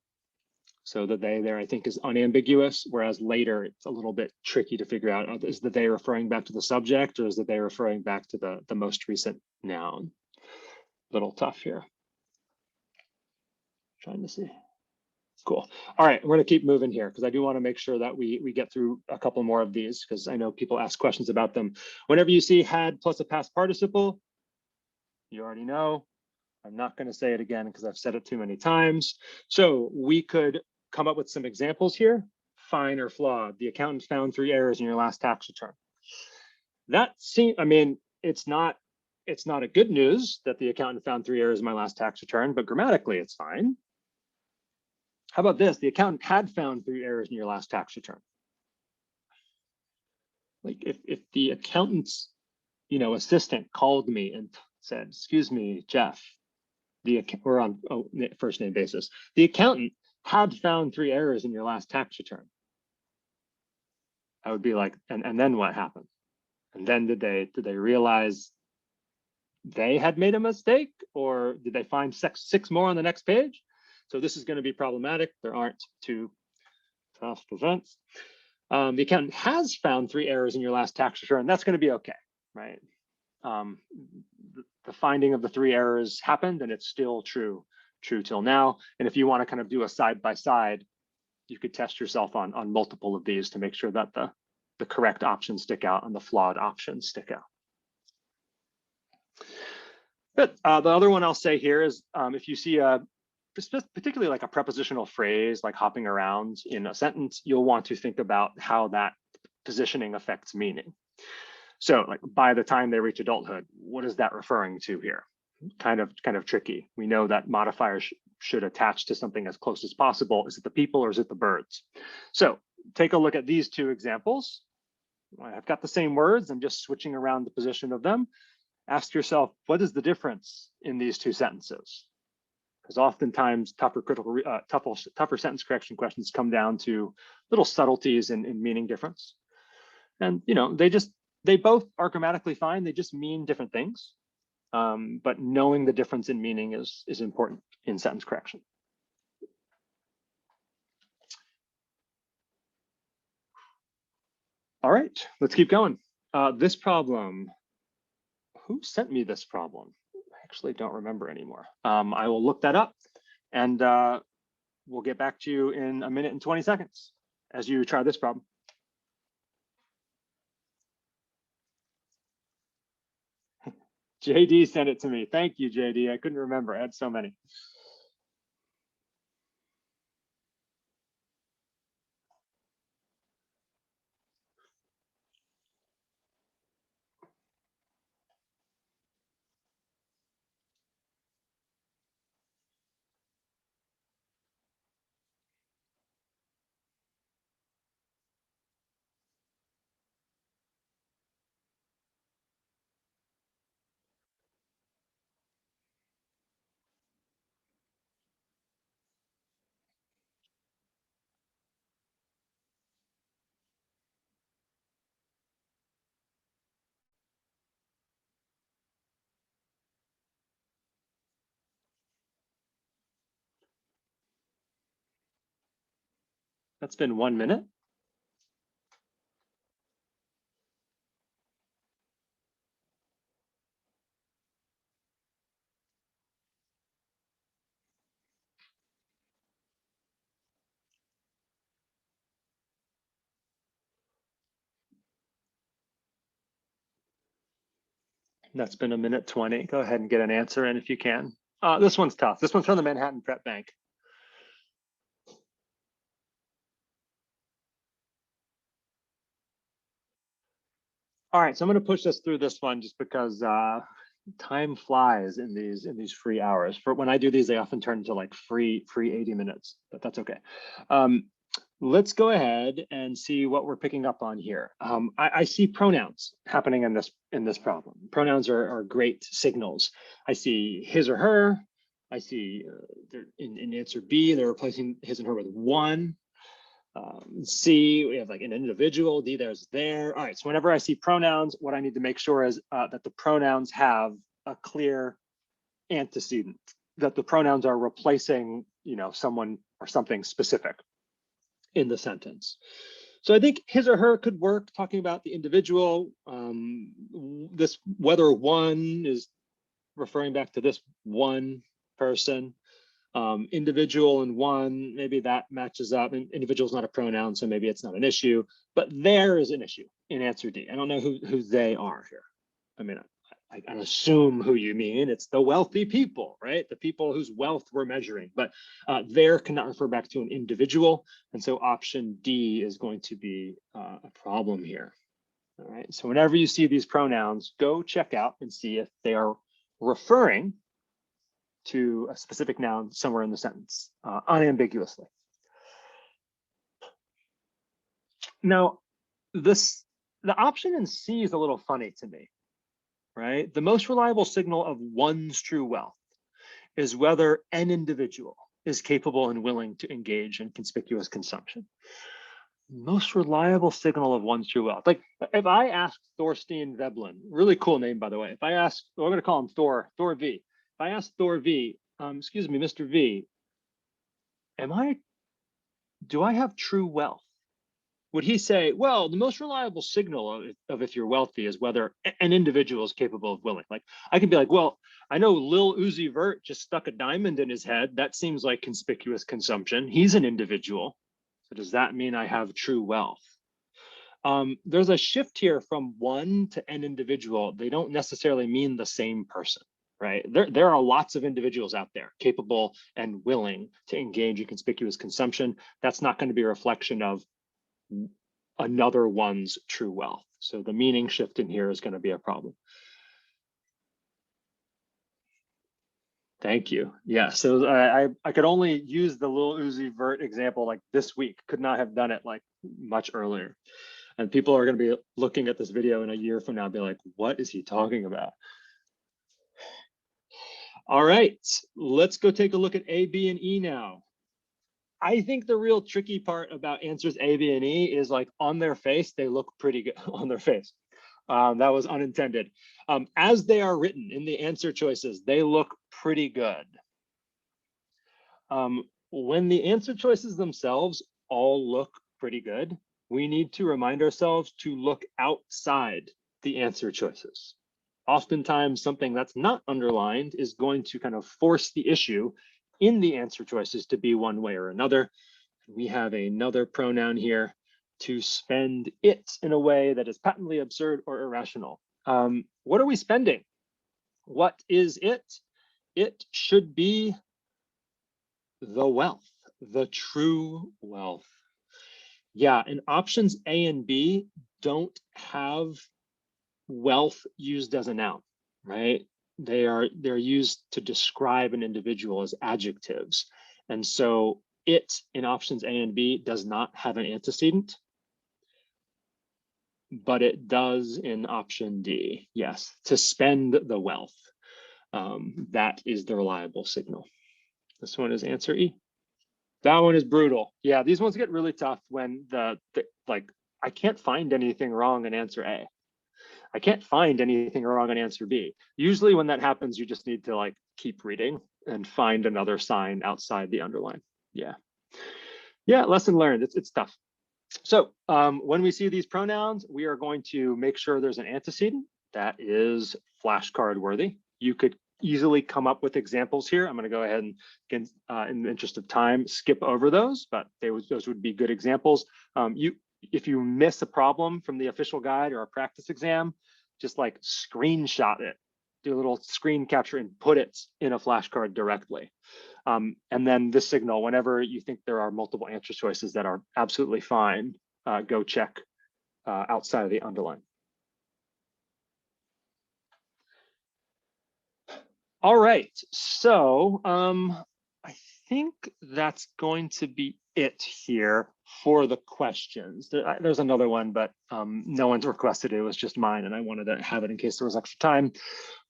So the they there, I think, is unambiguous, whereas later it's a little bit tricky to figure out, is the they referring back to the subject, or is the they referring back to the most recent noun? A little tough here. Trying to see. Cool. All right, we're going to keep moving here because I do want to make sure that we get through a couple more of these because I know people ask questions about them. Whenever you see had plus a past participle, you already know. I'm not going to say it again because I've said it too many times. So we could come up with some examples here. Fine or flawed. The accountant found 3 errors in your last tax return. That seems, I mean, it's not a good news that the accountant found 3 errors in my last tax return, but grammatically it's fine. How about this? The accountant had found 3 errors in your last tax return. Like if the accountant's, assistant called me and said, "Excuse me, Jeff, we're on first name basis. The accountant had found 3 errors in your last tax return." I would be like, and then what happened? And then did they realize they had made a mistake, or did they find 6 more on the next page? So this is going to be problematic. There aren't 2 past events. The accountant has found 3 errors in your last tax return. That's going to be okay, right? The finding of the 3 errors happened, and it's still true till now. And if you want to kind of do a side by side, you could test yourself on multiple of these to make sure that the correct options stick out and the flawed options stick out. But the other one I'll say here is if you see particularly like a prepositional phrase like hopping around in a sentence, you'll want to think about how that positioning affects meaning. So like by the time they reach adulthood, what is that referring to here? Kind of tricky. We know that modifiers should attach to something as close as possible. Is it the people or is it the birds? So take a look at these 2 examples. I've got the same words. I'm just switching around the position of them. Ask yourself, what is the difference in these 2 sentences? Because oftentimes tougher sentence correction questions come down to little subtleties in meaning difference. And they both are grammatically fine. They just mean different things. But knowing the difference in meaning is important in sentence correction. All right, let's keep going. This problem, who sent me this problem? I actually don't remember anymore. I will look that up and we'll get back to you in 1 minute and 20 seconds as you try this problem. JD sent it to me. Thank you, JD. I couldn't remember. I had so many. That's been 1 minute. That's been 1 minute 20. Go ahead and get an answer in if you can. This one's tough. This one's from the Manhattan Prep Bank. All right, so I'm going to push us through this one just because time flies in these free hours. For when I do these, they often turn into like free 80 minutes, but that's okay. Let's go ahead and see what we're picking up on here. I see pronouns happening in this problem. Pronouns are great signals. I see his or her. I see in answer B, they're replacing his and her with one. C, we have like an individual. D, there's there. All right, so whenever I see pronouns, what I need to make sure is that the pronouns have a clear antecedent, that the pronouns are replacing, someone or something specific in the sentence. So I think his or her could work talking about the individual. This whether one is referring back to this one person. Individual in one, maybe that matches up. And individual is not a pronoun, so maybe it's not an issue. But there is an issue in answer D. I don't know who they are here. I mean, I assume who you mean. It's the wealthy people, right? The people whose wealth we're measuring. But there cannot refer back to an individual. And so option D is going to be a problem here. All right. So whenever you see these pronouns, go check out and see if they are referring to a specific noun somewhere in the sentence, unambiguously. Now, the option in C is a little funny to me, right? The most reliable signal of one's true wealth is whether an individual is capable and willing to engage in conspicuous consumption. Most reliable signal of one's true wealth. Like if I asked Thorstein Veblen, really cool name, by the way. If I asked, we're going to call him Thor V. If I asked Thor V, excuse me, Mr. V, do I have true wealth? Would he say, well, the most reliable signal of if you're wealthy is whether an individual is capable of willing? Like I can be like, well, I know Lil Uzi Vert just stuck a diamond in his head. That seems like conspicuous consumption. He's an individual. So does that mean I have true wealth? There's a shift here from one to an individual. They don't necessarily mean the same person, right? There are lots of individuals out there capable and willing to engage in conspicuous consumption. That's not going to be a reflection of another one's true wealth. So the meaning shift in here is going to be a problem. Thank you. Yeah, so I could only use the Lil Uzi Vert example like this week, could not have done it like much earlier. And people are going to be looking at this video in a year from now and be like, what is he talking about? All right, let's go take a look at A, B, and E now. I think the real tricky part about answers A, B, and E is like on their face, they look pretty good on their face. That was unintended. As they are written in the answer choices, they look pretty good. When the answer choices themselves all look pretty good, we need to remind ourselves to look outside the answer choices. Oftentimes, something that's not underlined is going to kind of force the issue in the answer choices to be one way or another. We have another pronoun here, to spend it in a way that is patently absurd or irrational. What are we spending? What is it? It should be the wealth, the true wealth. Yeah, and options A and B don't have wealth used as a noun, right? They're used to describe an individual as adjectives. And so it in options A and B does not have an antecedent, but it does in option D. Yes, to spend the wealth. That is the reliable signal. This one is answer E. That one is brutal. Yeah, these ones get really tough when like, I can't find anything wrong in answer A. I can't find anything wrong in answer B. Usually when that happens, you just need to like keep reading and find another sign outside the underline. Yeah. Yeah, lesson learned. It's tough. So when we see these pronouns, we are going to make sure there's an antecedent that is flashcard worthy. You could easily come up with examples here. I'm going to go ahead and, again, in the interest of time, skip over those, but those would be good examples. If you miss a problem from the official guide or a practice exam, just like screenshot it, do a little screen capture and put it in a flashcard directly. And then this signal, whenever you think there are multiple answer choices that are absolutely fine, go check outside of the underline. All right, so I think that's going to be it here for the questions. There's another one, but no one's requested it. It was just mine, and I wanted to have it in case there was extra time.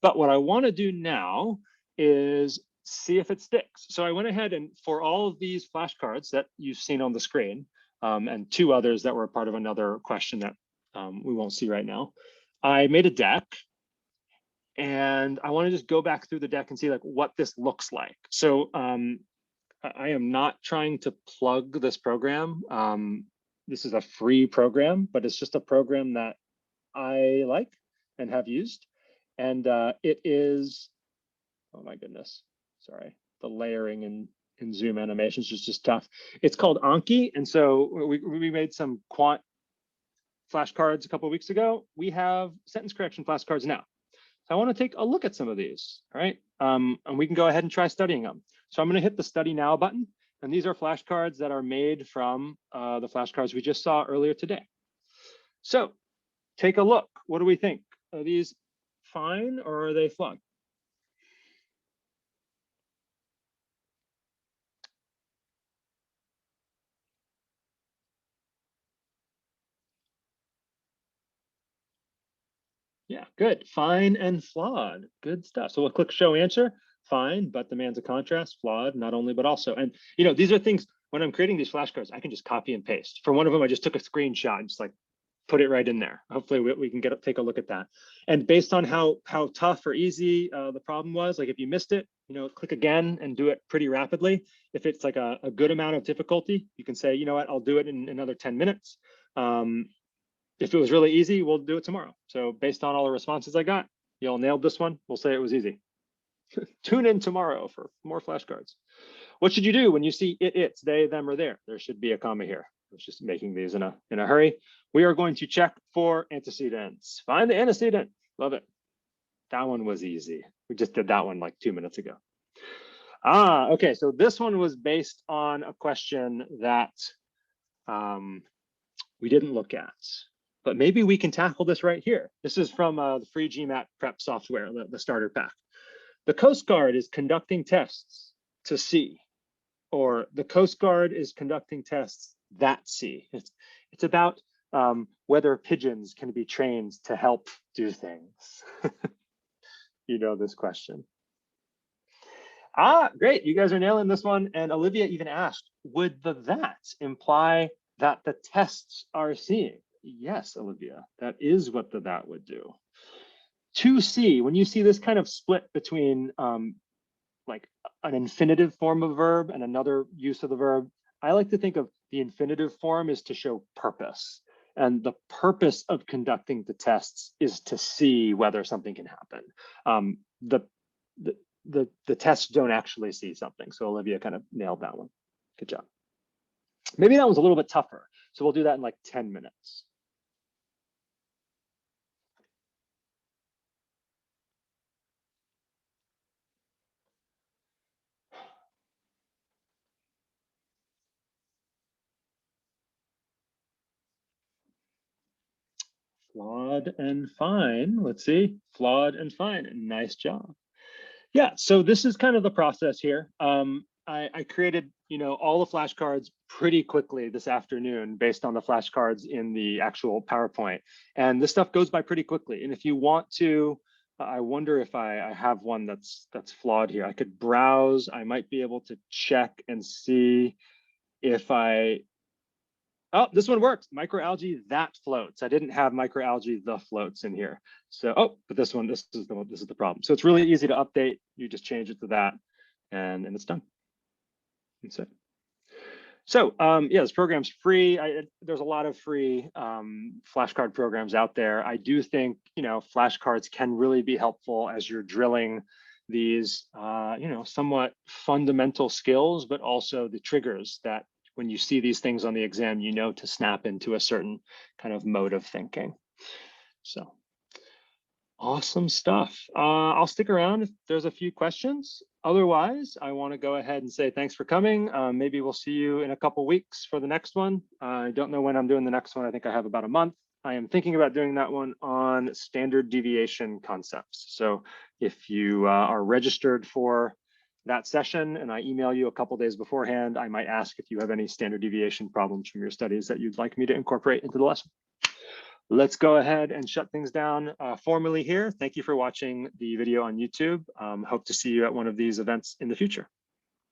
But what I want to do now is see if it sticks. So I went ahead and for all of these flashcards that you've seen on the screen, and two others that were part of another question that we won't see right now, I made a deck. And I want to just go back through the deck and see like what this looks like. So I am not trying to plug this program. This is a free program, but it's just a program that I like and have used. And it is, oh my goodness, sorry, layering in Zoom animations is just tough. It's called Anki, and so we made some quant flashcards a couple of weeks ago. We have sentence correction flashcards now. So I want to take a look at some of these, all right? And we can go ahead and try studying them. So I'm going to hit the Study Now button, and these are flashcards that are made from the flashcards we just saw earlier today. So take a look. What do we think? Are these fine or are they flawed? Yeah, good. Fine and flawed. Good stuff. So we'll click show answer. Fine, but demands a contrast. Flawed, not only, but also. And you know, these are things when I'm creating these flashcards, I can just copy and paste. For one of them, I just took a screenshot and just like put it right in there. Hopefully we can take a look at that. And based on how tough or easy the problem was, like if you missed it, you know, click again and do it pretty rapidly. If it's like a good amount of difficulty, you can say, you know what, I'll do it in another 10 minutes. If it was really easy, we'll do it tomorrow. So based on all the responses I got, y'all nailed this one. We'll say it was easy. Tune in tomorrow for more flashcards. What should you do when you see it's, they, them, or there? There should be a comma here. I was just making these in a hurry. We are going to check for antecedents. Find the antecedent. Love it. That one was easy. We just did that one like 2 minutes ago. Okay. So this one was based on a question that we didn't look at, but maybe we can tackle this right here. This is from the free GMAT prep software, the starter pack. The Coast Guard is conducting tests to sea, or the Coast Guard is conducting tests that sea. It's about whether pigeons can be trained to help do things. You know this question. Great, you guys are nailing this one. And Olivia even asked, would the that imply that the tests are seeing? Yes, Olivia, that is what the that would do. To see, when you see this kind of split between like an infinitive form of verb and another use of the verb, I like to think of the infinitive form is to show purpose. And the purpose of conducting the tests is to see whether something can happen. The tests don't actually see something. So Olivia kind of nailed that one. Good job. Maybe that was a little bit tougher. So we'll do that in like 10 minutes. Flawed and fine. Let's see. Flawed and fine. Nice job. Yeah, so this is kind of the process here. I created, you know, all the flashcards pretty quickly this afternoon based on the flashcards in the actual PowerPoint. And this stuff goes by pretty quickly. And if you want to, I wonder if I have one that's flawed here. I could browse. I might be able to check and see if oh, this one works. Microalgae that floats. I didn't have microalgae the floats in here. So, but this one, this is the problem. So it's really easy to update. You just change it to that, and it's done. That's it. So yeah, this program's free. There's a lot of free flashcard programs out there. I do think, you know, flashcards can really be helpful as you're drilling these, you know, somewhat fundamental skills, but also the triggers that when you see these things on the exam, you know to snap into a certain kind of mode of thinking. So awesome stuff. I'll stick around if there's a few questions. Otherwise, I want to go ahead and say thanks for coming. Maybe we'll see you in a couple weeks for the next one. I don't know when I'm doing the next one. I think I have about a month. I am thinking about doing that one on standard deviation concepts. So if you are registered for that session and I email you a couple days beforehand, I might ask if you have any standard deviation problems from your studies that you'd like me to incorporate into the lesson. Let's go ahead and shut things down formally here. Thank you for watching the video on YouTube. Hope to see you at one of these events in the future.